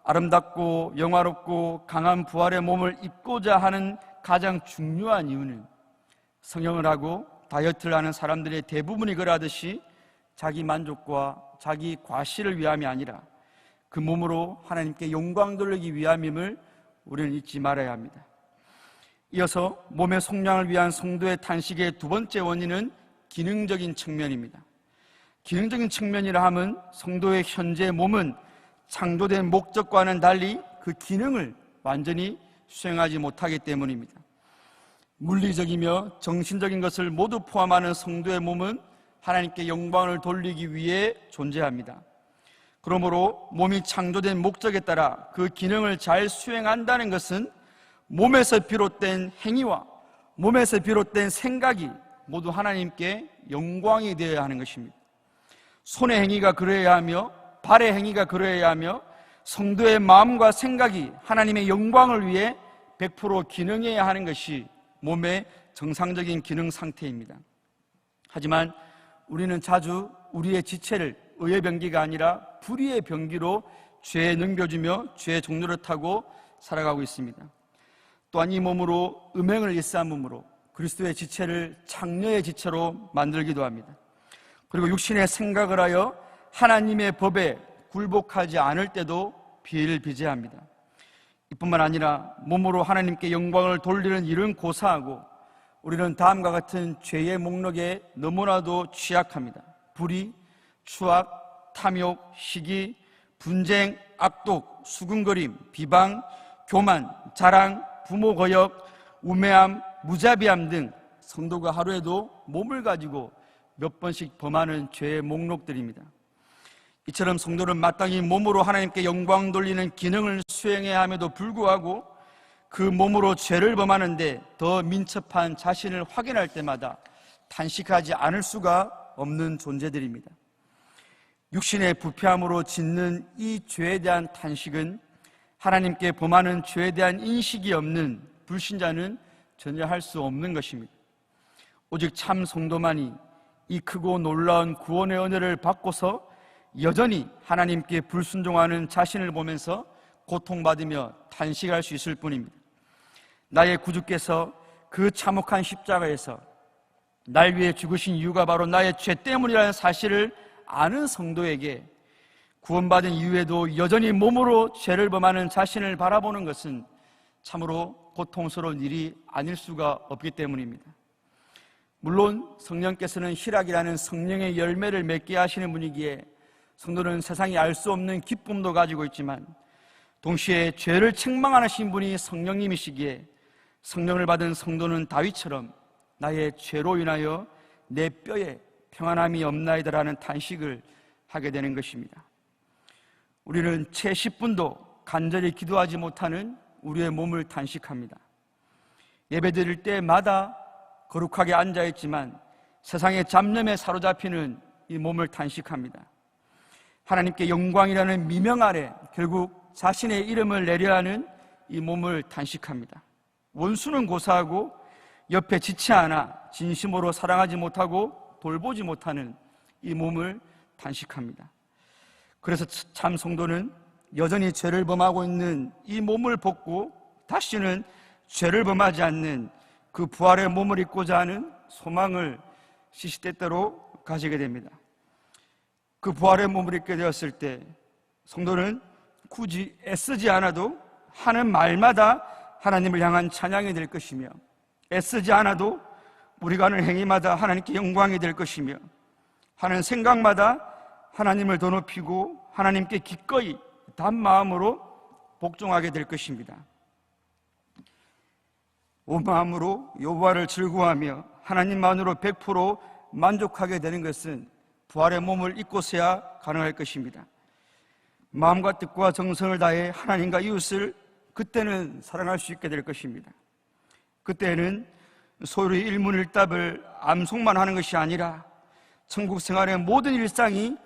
아름답고 영화롭고 강한 부활의 몸을 입고자 하는 가장 중요한 이유는 성형을 하고 다이어트를 하는 사람들의 대부분이 그러하듯이 자기 만족과 자기 과시를 위함이 아니라 그 몸으로 하나님께 영광 돌리기 위함임을 우리는 잊지 말아야 합니다. 이어서 몸의 속량을 위한 성도의 탄식의 두 번째 원인은 기능적인 측면입니다. 기능적인 측면이라 함은 성도의 현재 몸은 창조된 목적과는 달리 그 기능을 완전히 수행하지 못하기 때문입니다. 물리적이며 정신적인 것을 모두 포함하는 성도의 몸은 하나님께 영광을 돌리기 위해 존재합니다. 그러므로 몸이 창조된 목적에 따라 그 기능을 잘 수행한다는 것은 몸에서 비롯된 행위와 몸에서 비롯된 생각이 모두 하나님께 영광이 되어야 하는 것입니다. 손의 행위가 그러해야 하며 발의 행위가 그러해야 하며 성도의 마음과 생각이 하나님의 영광을 위해 100% 기능해야 하는 것이 몸의 정상적인 기능 상태입니다. 하지만 우리는 자주 우리의 지체를 의의 병기가 아니라 불의의 병기로 죄에 넘겨주며 죄의 종로를 타고 살아가고 있습니다. 또한 이 몸으로 음행을 일삼음으로 그리스도의 지체를 창녀의 지체로 만들기도 합니다. 그리고 육신의 생각을 하여 하나님의 법에 굴복하지 않을 때도 비일비재합니다. 이뿐만 아니라 몸으로 하나님께 영광을 돌리는 일은 고사하고 우리는 다음과 같은 죄의 목록에 너무나도 취약합니다. 불의, 추악, 탐욕, 시기, 분쟁, 악독, 수군거림, 비방, 교만, 자랑, 부모 거역, 우매함, 무자비함 등 성도가 하루에도 몸을 가지고 몇 번씩 범하는 죄의 목록들입니다. 이처럼 성도는 마땅히 몸으로 하나님께 영광 돌리는 기능을 수행해야 함에도 불구하고 그 몸으로 죄를 범하는데 더 민첩한 자신을 확인할 때마다 탄식하지 않을 수가 없는 존재들입니다. 육신의 부패함으로 짓는 이 죄에 대한 탄식은 하나님께 범하는 죄에 대한 인식이 없는 불신자는 전혀 할 수 없는 것입니다. 오직 참 성도만이 이 크고 놀라운 구원의 은혜를 받고서 여전히 하나님께 불순종하는 자신을 보면서 고통받으며 탄식할 수 있을 뿐입니다. 나의 구주께서 그 참혹한 십자가에서 날 위해 죽으신 이유가 바로 나의 죄 때문이라는 사실을 아는 성도에게 구원받은 이후에도 여전히 몸으로 죄를 범하는 자신을 바라보는 것은 참으로 고통스러운 일이 아닐 수가 없기 때문입니다. 물론 성령께서는 희락이라는 성령의 열매를 맺게 하시는 분이기에 성도는 세상이 알 수 없는 기쁨도 가지고 있지만, 동시에 죄를 책망하신 분이 성령님이시기에 성령을 받은 성도는 다윗처럼 나의 죄로 인하여 내 뼈에 평안함이 없나이다라는 탄식을 하게 되는 것입니다. 우리는 채 10분도 간절히 기도하지 못하는 우리의 몸을 탄식합니다. 예배드릴 때마다 거룩하게 앉아있지만 세상의 잡념에 사로잡히는 이 몸을 탄식합니다. 하나님께 영광이라는 미명 아래 결국 자신의 이름을 내려 하는 이 몸을 탄식합니다. 원수는 고사하고 옆에 지치 않아 진심으로 사랑하지 못하고 돌보지 못하는 이 몸을 탄식합니다. 그래서 참 성도는 여전히 죄를 범하고 있는 이 몸을 벗고 다시는 죄를 범하지 않는 그 부활의 몸을 입고자 하는 소망을 시시때때로 가지게 됩니다. 그 부활의 몸을 입게 되었을 때 성도는 굳이 애쓰지 않아도 하는 말마다 하나님을 향한 찬양이 될 것이며, 애쓰지 않아도 우리가 하는 행위마다 하나님께 영광이 될 것이며, 하는 생각마다 하나님을 더 높이고 하나님께 기꺼이 단 마음으로 복종하게 될 것입니다. 온 마음으로 여호와를 즐거워하며 하나님만으로 100% 만족하게 되는 것은 부활의 몸을 입고서야 가능할 것입니다. 마음과 뜻과 정성을 다해 하나님과 이웃을 그때는 사랑할 수 있게 될 것입니다. 그때는 소위 일문일답을 암송만 하는 것이 아니라 천국 생활의 모든 일상이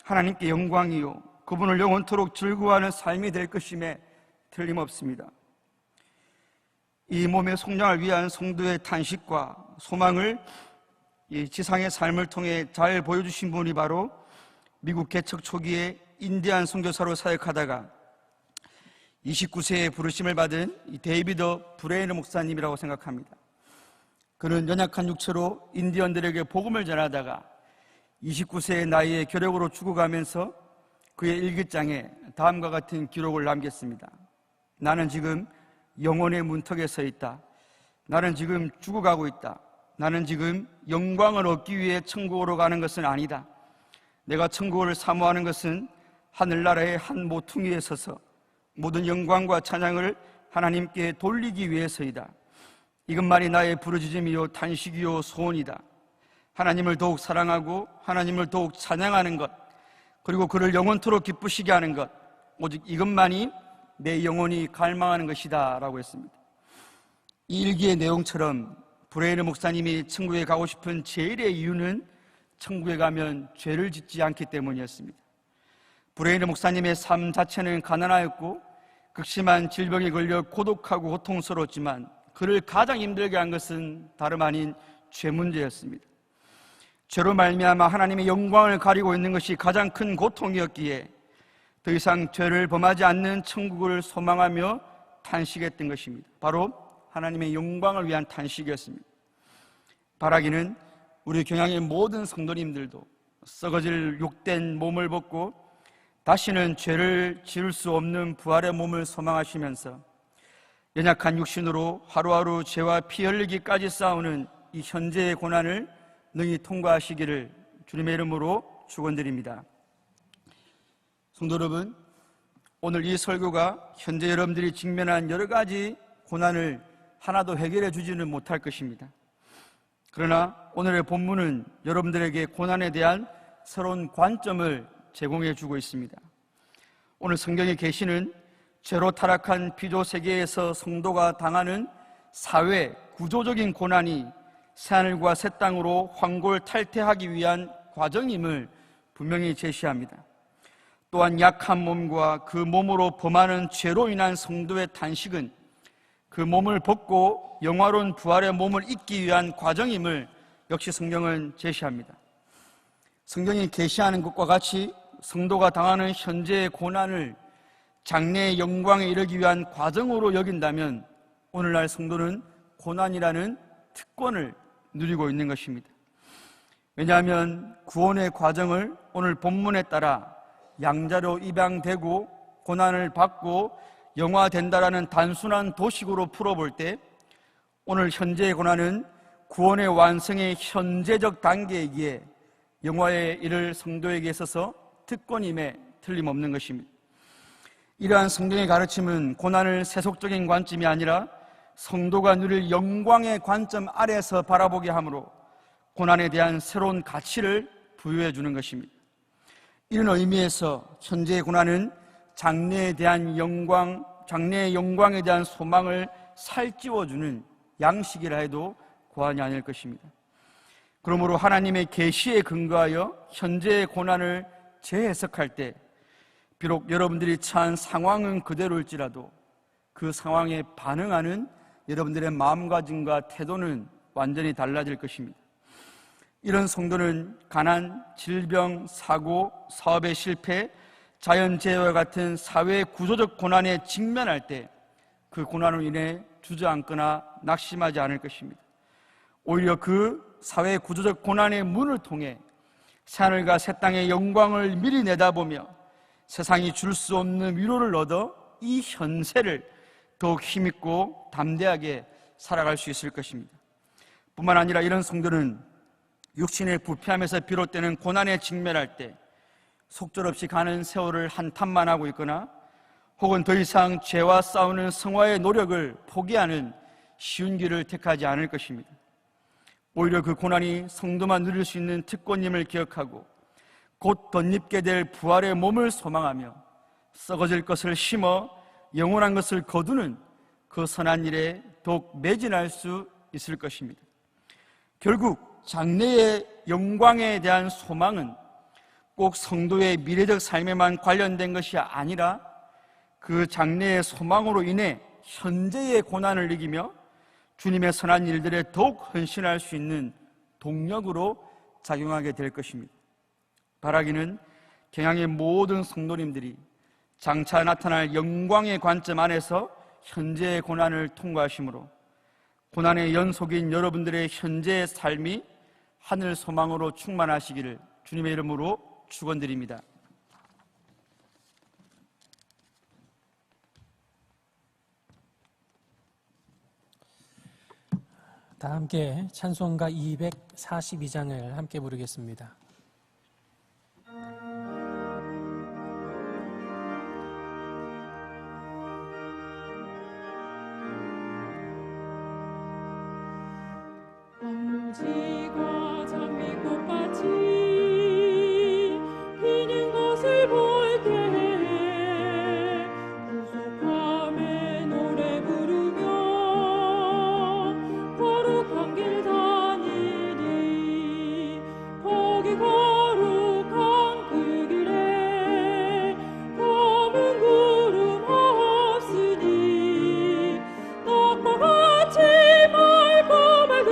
하나님께 영광이요 그분을 영원토록 즐거워하는 삶이 될 것임에 틀림없습니다. 이 몸의 속량을 위한 성도의 탄식과 소망을 이 지상의 삶을 통해 잘 보여주신 분이 바로 미국 개척 초기에 인디안 선교사로 사역하다가 29세에 부르심을 받은 이 데이비드 브레이너 목사님이라고 생각합니다. 그는 연약한 육체로 인디언들에게 복음을 전하다가 29세의 나이에 결핵으로 죽어가면서 그의 일기장에 다음과 같은 기록을 남겼습니다. 나는 지금 영혼의 문턱에 서 있다. 나는 지금 죽어가고 있다. 나는 지금 영광을 얻기 위해 천국으로 가는 것은 아니다. 내가 천국을 사모하는 것은 하늘나라의 한 모퉁이에 서서 모든 영광과 찬양을 하나님께 돌리기 위해서이다. 이것만이 나의 부르짖음이요 탄식이요 소원이다. 하나님을 더욱 사랑하고 하나님을 더욱 찬양하는 것, 그리고 그를 영원토록 기쁘시게 하는 것, 오직 이것만이 내 영혼이 갈망하는 것이다 라고 했습니다. 이 일기의 내용처럼 브레이너 목사님이 천국에 가고 싶은 제일의 이유는 천국에 가면 죄를 짓지 않기 때문이었습니다. 브레이너 목사님의 삶 자체는 가난하였고 극심한 질병에 걸려 고독하고 고통스러웠지만 그를 가장 힘들게 한 것은 다름 아닌 죄 문제였습니다. 죄로 말미암아 하나님의 영광을 가리고 있는 것이 가장 큰 고통이었기에 더 이상 죄를 범하지 않는 천국을 소망하며 탄식했던 것입니다. 바로 하나님의 영광을 위한 탄식이었습니다. 바라기는 우리 경향의 모든 성도님들도 썩어질 욕된 몸을 벗고 다시는 죄를 지을 수 없는 부활의 몸을 소망하시면서 연약한 육신으로 하루하루 죄와 피 흘리기까지 싸우는 이 현재의 고난을 능히 통과하시기를 주님의 이름으로 축원드립니다. 성도 여러분, 오늘 이 설교가 현재 여러분들이 직면한 여러 가지 고난을 하나도 해결해 주지는 못할 것입니다. 그러나 오늘의 본문은 여러분들에게 고난에 대한 새로운 관점을 제공해 주고 있습니다. 오늘 성경에 계시는 죄로 타락한 피조 세계에서 성도가 당하는 사회 구조적인 고난이 새하늘과 새 땅으로 황골 탈퇴하기 위한 과정임을 분명히 제시합니다. 또한 약한 몸과 그 몸으로 범하는 죄로 인한 성도의 탄식은 그 몸을 벗고 영화로운 부활의 몸을 잇기 위한 과정임을 역시 성경은 제시합니다. 성경이 계시하는 것과 같이 성도가 당하는 현재의 고난을 장래의 영광에 이르기 위한 과정으로 여긴다면 오늘날 성도는 고난이라는 특권을 누리고 있는 것입니다. 왜냐하면 구원의 과정을 오늘 본문에 따라 양자로 입양되고 고난을 받고 영화된다라는 단순한 도식으로 풀어볼 때 오늘 현재의 고난은 구원의 완성의 현재적 단계이기에 영화에 이를 성도에게 있어서 특권임에 틀림없는 것입니다. 이러한 성경의 가르침은 고난을 세속적인 관점이 아니라 성도가 누릴 영광의 관점 아래에서 바라보게 하므로 고난에 대한 새로운 가치를 부여해 주는 것입니다. 이런 의미에서 현재의 고난은 장래에 대한 영광, 장래의 영광에 대한 소망을 살찌워주는 양식이라 해도 과언이 아닐 것입니다. 그러므로 하나님의 계시에 근거하여 현재의 고난을 재해석할 때 비록 여러분들이 처한 상황은 그대로일지라도 그 상황에 반응하는 여러분들의 마음가짐과 태도는 완전히 달라질 것입니다. 이런 성도는 가난, 질병, 사고, 사업의 실패, 자연재해와 같은 사회 구조적 고난에 직면할 때 그 고난으로 인해 주저앉거나 낙심하지 않을 것입니다. 오히려 그 사회 구조적 고난의 문을 통해 새하늘과 새 땅의 영광을 미리 내다보며 세상이 줄 수 없는 위로를 얻어 이 현세를 더욱 힘있고 담대하게 살아갈 수 있을 것입니다. 뿐만 아니라 이런 성도는 육신의 부패함에서 비롯되는 고난에 직면할 때 속절없이 가는 세월을 한탄만 하고 있거나 혹은 더 이상 죄와 싸우는 성화의 노력을 포기하는 쉬운 길을 택하지 않을 것입니다. 오히려 그 고난이 성도만 누릴 수 있는 특권임을 기억하고 곧 덧입게 될 부활의 몸을 소망하며 썩어질 것을 심어 영원한 것을 거두는 그 선한 일에 더욱 매진할 수 있을 것입니다. 결국 장래의 영광에 대한 소망은 꼭 성도의 미래적 삶에만 관련된 것이 아니라 그 장래의 소망으로 인해 현재의 고난을 이기며 주님의 선한 일들에 더욱 헌신할 수 있는 동력으로 작용하게 될 것입니다. 바라기는 경향의 모든 성도님들이 장차 나타날 영광의 관점 안에서 현재의 고난을 통과하심으로 고난의 연속인 여러분들의 현재의 삶이 하늘 소망으로 충만하시기를 주님의 이름으로 축원드립니다. 다 함께 찬송가 242장을 함께 부르겠습니다. 엄지가 장미꽃같이 피는 것을 볼 때에 구속함에 노래 부르며 거룩한 길 다니리 거기 거룩한 그 길에 검은 구름 없으니 떡과 같이 맑고 맑은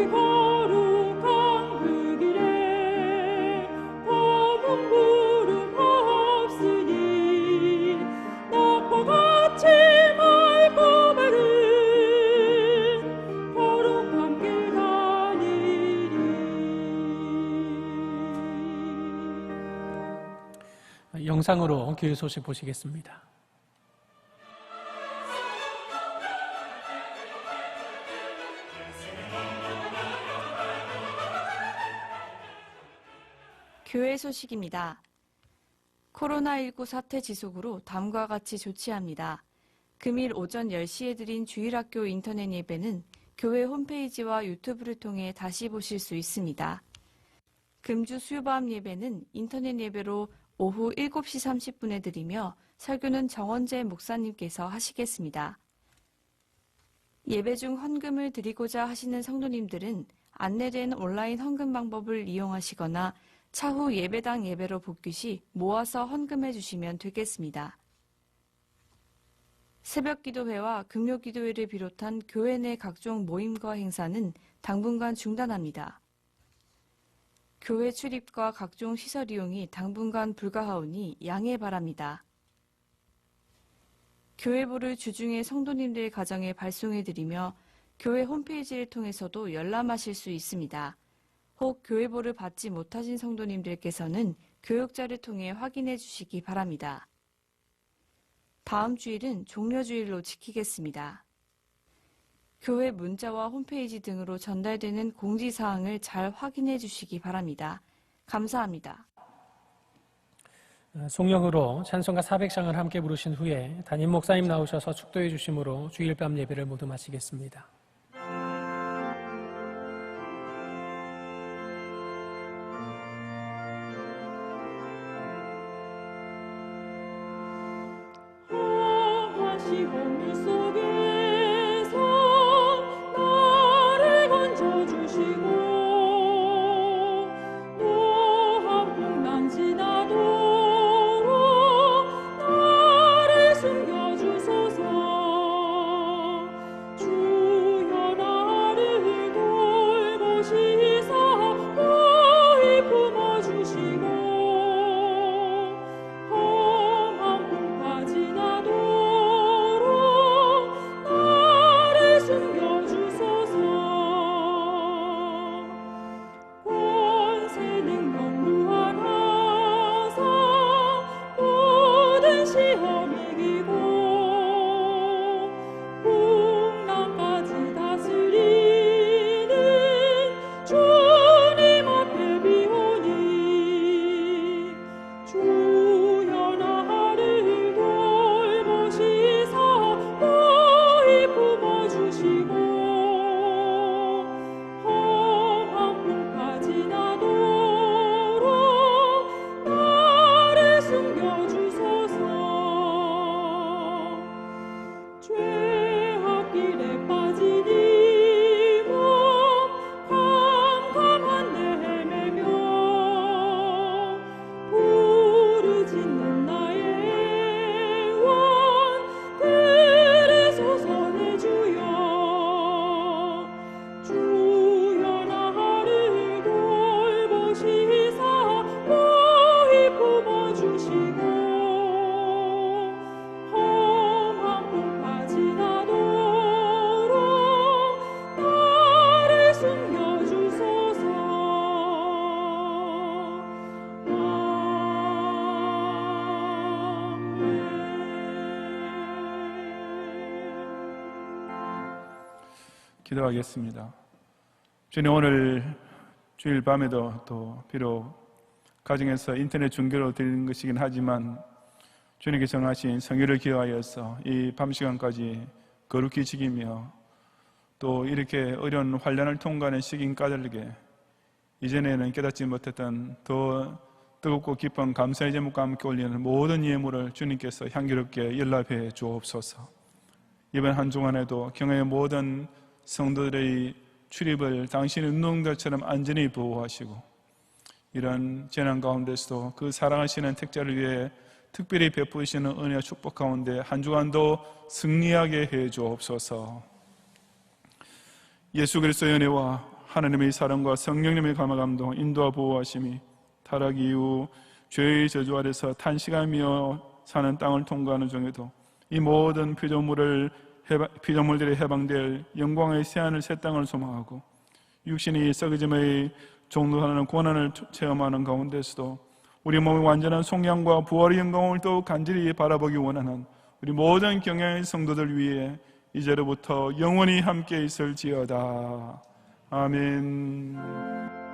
거기 거룩한 그 길에 검은 구름 없으니 낮과 같이 맑고 바른 거룩한 길 다니리. 영상으로 교회 소식 보시겠습니다. 교회 소식입니다. 코로나19 사태 지속으로 다음과 같이 조치합니다. 금일 오전 10시에 드린 주일학교 인터넷 예배는 교회 홈페이지와 유튜브를 통해 다시 보실 수 있습니다. 금주 수요밤 예배는 인터넷 예배로 오후 7시 30분에 드리며 설교는 정원재 목사님께서 하시겠습니다. 예배 중 헌금을 드리고자 하시는 성도님들은 안내된 온라인 헌금 방법을 이용하시거나 차후 예배당 예배로 복귀 시 모아서 헌금해 주시면 되겠습니다. 새벽기도회와 금요기도회를 비롯한 교회 내 각종 모임과 행사는 당분간 중단합니다. 교회 출입과 각종 시설 이용이 당분간 불가하오니 양해 바랍니다. 교회보를 주중에 성도님들 가정에 발송해드리며 교회 홈페이지를 통해서도 열람하실 수 있습니다. 혹 교회보를 받지 못하신 성도님들께서는 교육자를 통해 확인해 주시기 바랍니다. 다음 주일은 종려주일로 지키겠습니다. 교회 문자와 홈페이지 등으로 전달되는 공지사항을 잘 확인해 주시기 바랍니다. 감사합니다. 송영으로 찬송가 400장을 함께 부르신 후에 담임 목사님 나오셔서 축도해 주심으로 주일밤 예배를 모두 마치겠습니다. 물 속에서 나를 건져주시고 노한 풍랑 지나도록 나를 숨겨주소서. 주여 나를 돌보시사 보이 품어주시고 험한 풍파 지나도록 숨겨주소서. 권세 능력 무한하사 모든 시험 이기고 풍랑까지 다스리는 주님 앞에 비오니 주여 나를 돌보시사 보이 품어주시고 험한 풍파 지나도록 나를 숨겨주소서. 죄악길에 빠진 이 몸 캄캄한 데 헤매며 부르짖는 나의 원 들으소서. 내 주여 주여 나를 돌보시사 보이 품어주시고 험한 풍파 지나도록 나를 숨겨주소서. 기도하겠습니다. 주님, 오늘 주일 밤에도 또 비록 가정에서 인터넷 중계로 드리는 것이긴 하지만 주님께 정하신 성일을 기하여서 이 밤 시간까지 거룩히 지키며 또 이렇게 어려운 환난을 통과하는 시기인까들에게 이전에는 깨닫지 못했던 더 뜨겁고 깊은 감사의 제목과 함께 올리는 모든 예물을 주님께서 향기롭게 연락해 주옵소서. 이번 한 주간에도 경외의 모든 성도들의 출입을 당신의 운동들처럼 안전히 보호하시고 이런 재난 가운데서도 그 사랑하시는 택자를 위해 특별히 베푸시는 은혜와 축복 가운데 한 주간도 승리하게 해 주옵소서. 예수 그리스도의 은혜와 하나님의 사랑과 성령님의 감화감동, 인도와 보호하심이 타락 이후 죄의 저주 아래서 탄식하며 사는 땅을 통과하는 중에도 이 모든 피조물들이 해방될 영광의 새하늘 새 땅을 소망하고 육신이 썩어짐의 종로하는 고난을 체험하는 가운데서도 우리 몸의 완전한 속량과 부활의 영광을 더욱 간절히 바라보기 원하는 우리 모든 경향의 성도들 위해 이제로부터 영원히 함께 있을지어다. 아멘.